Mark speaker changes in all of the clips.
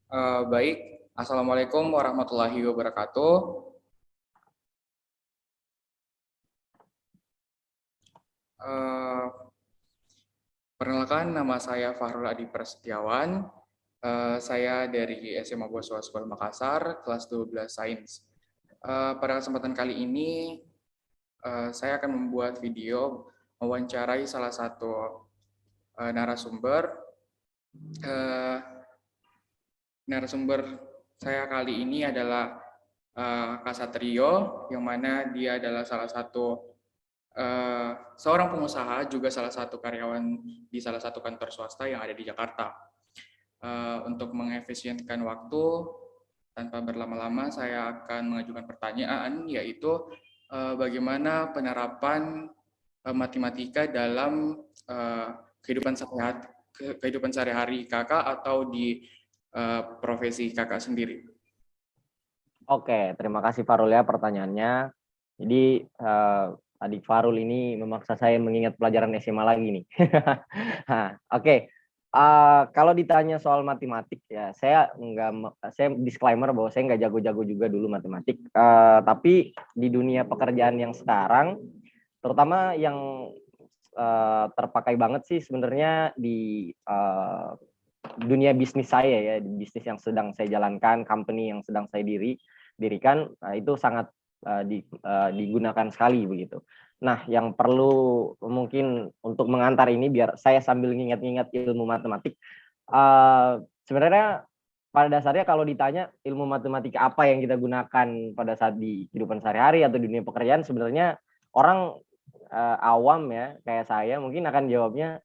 Speaker 1: Baik, Assalamualaikum warahmatullahi wabarakatuh. Eh, Perkenalkan, nama saya Fahrul Adi Prasetyawan. Saya dari SMA Boswa Sekolah Makassar, kelas 12 Sains. Pada kesempatan kali ini, saya akan membuat video mewawancarai salah satu narasumber. Eh, Narasumber saya kali ini adalah Kak Satrio, yang mana dia adalah salah satu seorang pengusaha, juga salah satu karyawan di salah satu kantor swasta yang ada di Jakarta. Untuk mengefisienkan waktu, tanpa berlama-lama, saya akan mengajukan pertanyaan, yaitu bagaimana penerapan matematika dalam kehidupan sehari-hari kakak atau di profesi kakak sendiri.
Speaker 2: Oke, terima kasih Farul ya pertanyaannya. Jadi adik Farul ini memaksa saya mengingat pelajaran SMA lagi nih. Oke. Kalau ditanya soal matematik ya, saya disclaimer bahwa saya nggak jago-jago juga dulu matematik. Tapi di dunia pekerjaan yang sekarang, terutama yang terpakai banget sih sebenarnya di dunia bisnis saya ya, di bisnis yang sedang saya jalankan, company yang sedang saya dirikan, itu sangat digunakan sekali begitu. Nah, yang perlu mungkin untuk mengantar ini biar saya sambil ngingat-ngingat ilmu matematik, sebenarnya pada dasarnya kalau ditanya ilmu matematika apa yang kita gunakan pada saat di kehidupan sehari-hari atau dunia pekerjaan, sebenarnya orang awam ya kayak saya mungkin akan jawabnya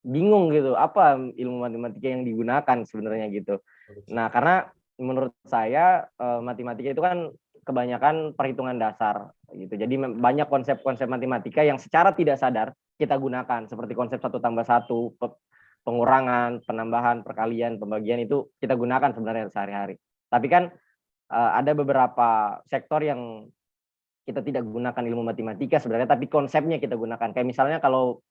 Speaker 2: bingung gitu, apa ilmu matematika yang digunakan sebenarnya gitu. Nah, karena menurut saya matematika itu kan kebanyakan perhitungan dasar gitu. Jadi banyak konsep-konsep matematika yang secara tidak sadar kita gunakan, seperti konsep 1+1, pengurangan, penambahan, perkalian, pembagian, itu kita gunakan sebenarnya sehari-hari. Tapi kan ada beberapa sektor yang kita tidak gunakan ilmu matematika sebenarnya, tapi konsepnya kita gunakan. Kayak misalnya kalau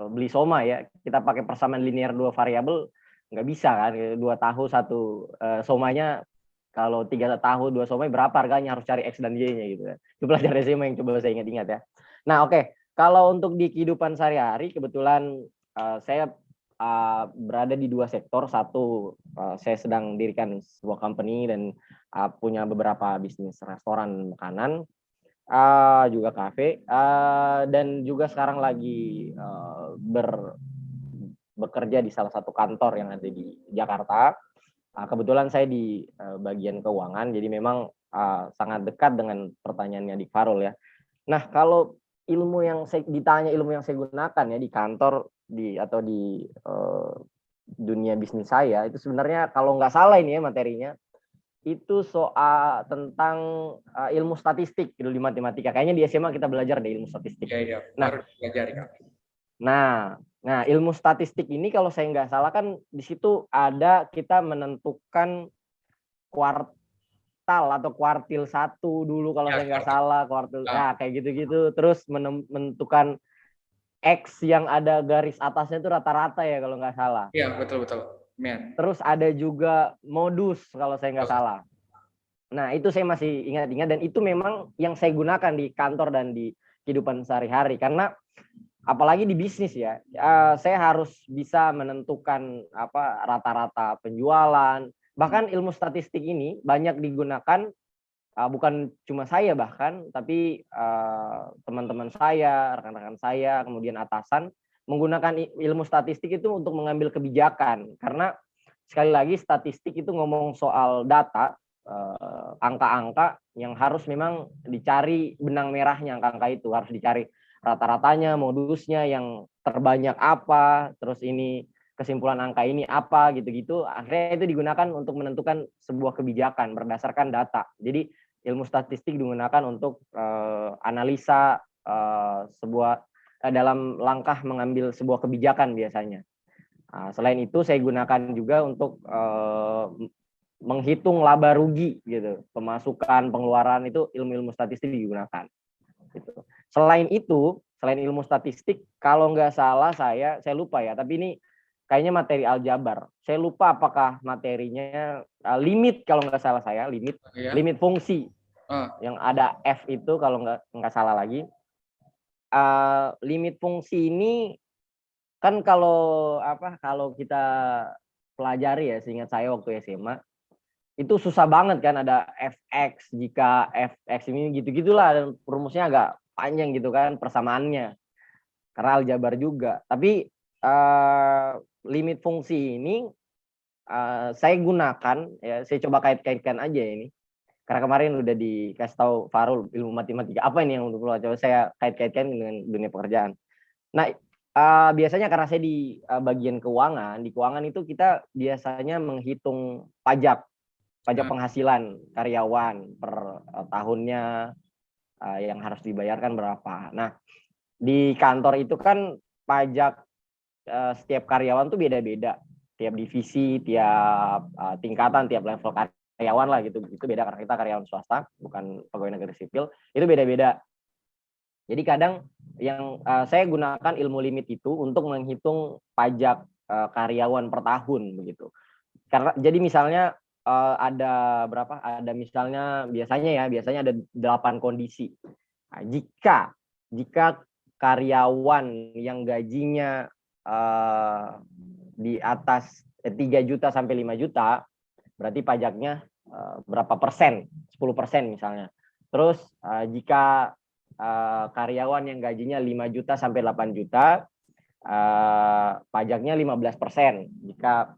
Speaker 2: beli soma ya, kita pakai persamaan linear dua variabel, nggak bisa kan, 2 tahu satu somanya, kalau 3 tahu 2 somanya berapa harganya, harus cari X dan Y-nya gitu kan. Itu pelajaran SMA yang coba saya ingat-ingat ya. Nah oke, kalau untuk di kehidupan sehari-hari, kebetulan saya berada di 2 sektor. Satu, saya sedang dirikan sebuah company dan punya beberapa bisnis restoran makanan, juga kafe, dan juga sekarang lagi bekerja di salah satu kantor yang ada di Jakarta. Kebetulan saya di bagian keuangan, jadi memang sangat dekat dengan pertanyaannya di Farul ya. Nah, kalau ilmu yang saya gunakan ya di kantor atau di dunia bisnis saya, itu sebenarnya kalau nggak salah ini ya materinya, itu soal tentang ilmu statistik gitu di matematika. Kayaknya di SMA kita belajar deh ilmu statistik.
Speaker 1: Iya,
Speaker 2: Nah,
Speaker 1: harus belajar, Kak.
Speaker 2: Nah, ilmu statistik ini kalau saya nggak salah kan di situ ada kita menentukan kuartal atau kuartil 1 dulu kalau saya nggak salah, kuartil ya kayak gitu-gitu. Terus menentukan X yang ada garis atasnya itu rata-rata ya kalau nggak salah.
Speaker 1: Iya, betul-betul. Men.
Speaker 2: Terus ada juga modus kalau saya nggak salah. Nah, itu saya masih ingat-ingat, dan itu memang yang saya gunakan di kantor dan di kehidupan sehari-hari. Karena apalagi di bisnis ya, saya harus bisa menentukan rata-rata penjualan. Bahkan ilmu statistik ini banyak digunakan, bukan cuma saya bahkan, tapi teman-teman saya, rekan-rekan saya, kemudian atasan, menggunakan ilmu statistik itu untuk mengambil kebijakan. Karena sekali lagi statistik itu ngomong soal data, angka-angka yang harus memang dicari benang merahnya. Angka-angka itu harus dicari rata-ratanya, modusnya, yang terbanyak apa, terus ini kesimpulan angka ini apa, gitu-gitu. Akhirnya itu digunakan untuk menentukan sebuah kebijakan berdasarkan data. Jadi ilmu statistik digunakan untuk analisa dalam langkah mengambil sebuah kebijakan biasanya. Selain itu saya gunakan juga untuk menghitung laba rugi gitu, pemasukan, pengeluaran, itu ilmu-ilmu statistik digunakan gitu. Selain ilmu statistik, kalau nggak salah saya lupa ya, tapi ini kayaknya materi aljabar. Saya lupa apakah materinya limit kalau nggak salah saya,
Speaker 1: Ya.
Speaker 2: limit fungsi yang ada F itu kalau nggak salah lagi. Limit fungsi ini kan kalau kita pelajari ya, seingat saya waktu SMA itu susah banget kan, ada fx jika fx ini gitu-gitulah, dan rumusnya agak panjang gitu kan persamaannya karena aljabar juga. Tapi limit fungsi ini saya gunakan ya, saya coba kait-kaitkan aja ini. Karena kemarin udah dikasih tahu Farul ilmu matematika apa ini yang untuk lo, coba saya kait-kaitkan dengan dunia pekerjaan. Nah, biasanya karena saya di bagian keuangan, di keuangan itu kita biasanya menghitung pajak penghasilan karyawan per tahunnya yang harus dibayarkan berapa. Nah, di kantor itu kan pajak setiap karyawan tuh beda-beda, tiap divisi, tiap tingkatan, tiap level karyawan lah gitu. Itu beda karena kita karyawan swasta, bukan pegawai negeri sipil, itu beda-beda. Jadi kadang yang saya gunakan ilmu limit itu untuk menghitung pajak karyawan per tahun begitu. Karena jadi misalnya ada berapa? Ada misalnya biasanya ada 8 kondisi. Nah, jika karyawan yang gajinya di atas 3 juta sampai 5 juta, berarti pajaknya berapa persen? 10% misalnya. Terus jika karyawan yang gajinya 5 juta sampai 8 juta, pajaknya 15%. Jika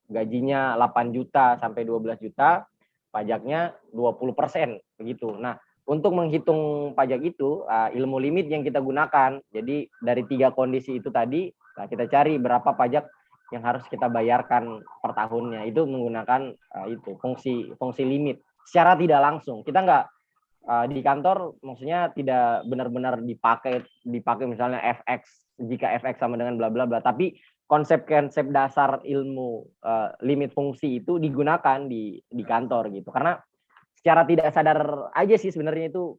Speaker 2: gajinya 8 juta sampai 12 juta, pajaknya 20%. Begitu. Nah, untuk menghitung pajak itu, ilmu limit yang kita gunakan. Jadi dari 3 kondisi itu tadi, kita cari berapa pajak yang harus kita bayarkan per tahunnya. Itu menggunakan itu fungsi limit. Secara tidak langsung. Kita nggak di kantor, maksudnya tidak benar-benar dipakai misalnya fx, jika fx sama dengan bla bla bla. Tapi konsep-konsep dasar ilmu limit fungsi itu digunakan di kantor gitu. Karena secara tidak sadar aja sih sebenarnya itu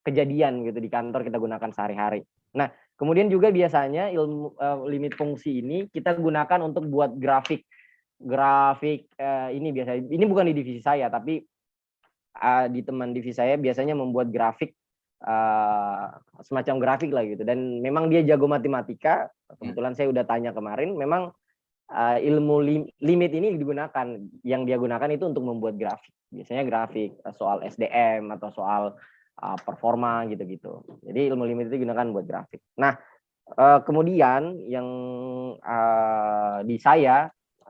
Speaker 2: kejadian gitu di kantor, kita gunakan sehari-hari. Nah, kemudian juga biasanya ilmu limit fungsi ini kita gunakan untuk buat grafik ini biasanya, ini bukan di divisi saya, tapi di teman divisi saya biasanya membuat grafik, semacam grafik lah gitu. Dan memang dia jago matematika. Kebetulan saya udah tanya kemarin, memang ilmu limit ini digunakan, yang dia gunakan itu untuk membuat grafik. Biasanya grafik soal SDM atau soal performa gitu-gitu. Jadi ilmu limit itu digunakan buat grafik. Nah, kemudian yang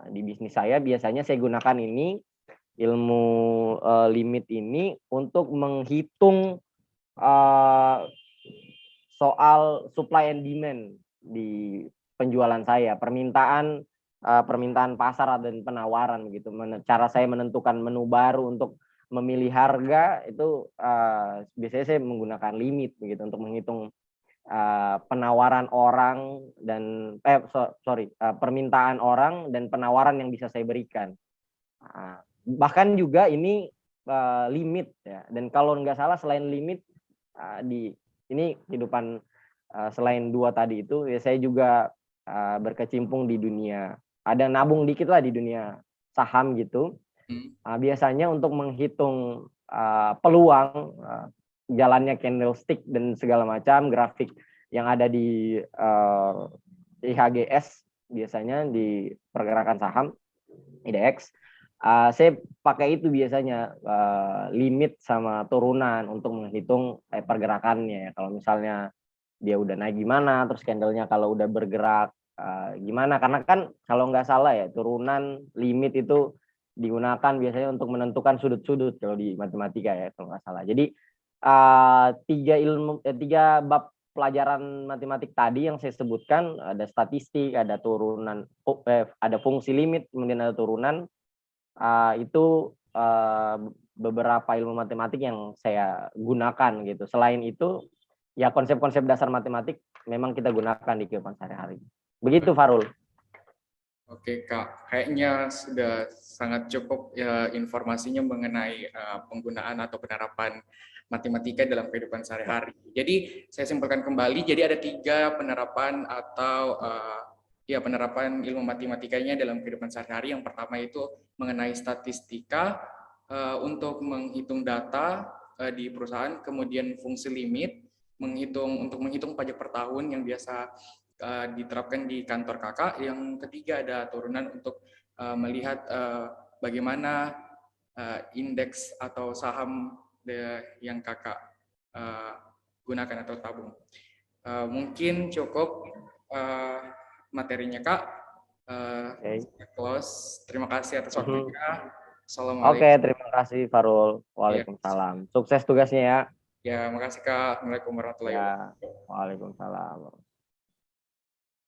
Speaker 2: di bisnis saya biasanya saya gunakan ini ilmu limit ini untuk menghitung soal supply and demand di penjualan saya, permintaan pasar dan penawaran gitu. Cara saya menentukan menu baru untuk memilih harga itu biasanya saya menggunakan limit begitu untuk menghitung penawaran orang dan permintaan orang dan penawaran yang bisa saya berikan. Bahkan juga ini limit ya. Dan kalau nggak salah selain limit di ini kehidupan selain 2 tadi itu ya, saya juga berkecimpung di dunia, ada nabung dikit lah di dunia saham gitu. Biasanya untuk menghitung peluang jalannya candlestick dan segala macam grafik yang ada di IHGS, biasanya di pergerakan saham IDX, saya pakai itu biasanya limit sama turunan untuk menghitung pergerakannya. Kalau misalnya dia udah naik gimana, terus candlenya kalau udah bergerak gimana. Karena kan kalau nggak salah ya, turunan limit itu digunakan biasanya untuk menentukan sudut-sudut kalau di matematika ya kalau nggak salah. Jadi 3 bab pelajaran matematik tadi yang saya sebutkan, ada statistik, ada turunan, ada fungsi limit, kemudian ada turunan. Itu beberapa ilmu matematik yang saya gunakan gitu. Selain itu ya konsep-konsep dasar matematik memang kita gunakan di kehidupan sehari-hari. Begitu Farul.
Speaker 1: Oke Kak, kayaknya sudah sangat cukup ya informasinya mengenai penggunaan atau penerapan matematika dalam kehidupan sehari-hari. Jadi saya simpulkan kembali, jadi ada 3 penerapan atau penerapan ilmu matematikanya dalam kehidupan sehari-hari. Yang pertama itu mengenai statistika untuk menghitung data di perusahaan, kemudian fungsi limit untuk menghitung pajak per tahun yang biasa diterapkan di kantor kakak. Yang ketiga ada turunan untuk melihat bagaimana indeks atau saham yang kakak gunakan atau tabung. Mungkin cukup materinya kak. Close. Terima kasih atas waktunya.
Speaker 2: Oke, terima kasih Farul. Waalaikumsalam. Sukses tugasnya ya.
Speaker 1: Ya, makasih kak. Assalamualaikum warahmatullahi wabarakatuh.
Speaker 2: Ya, waalaikumsalam.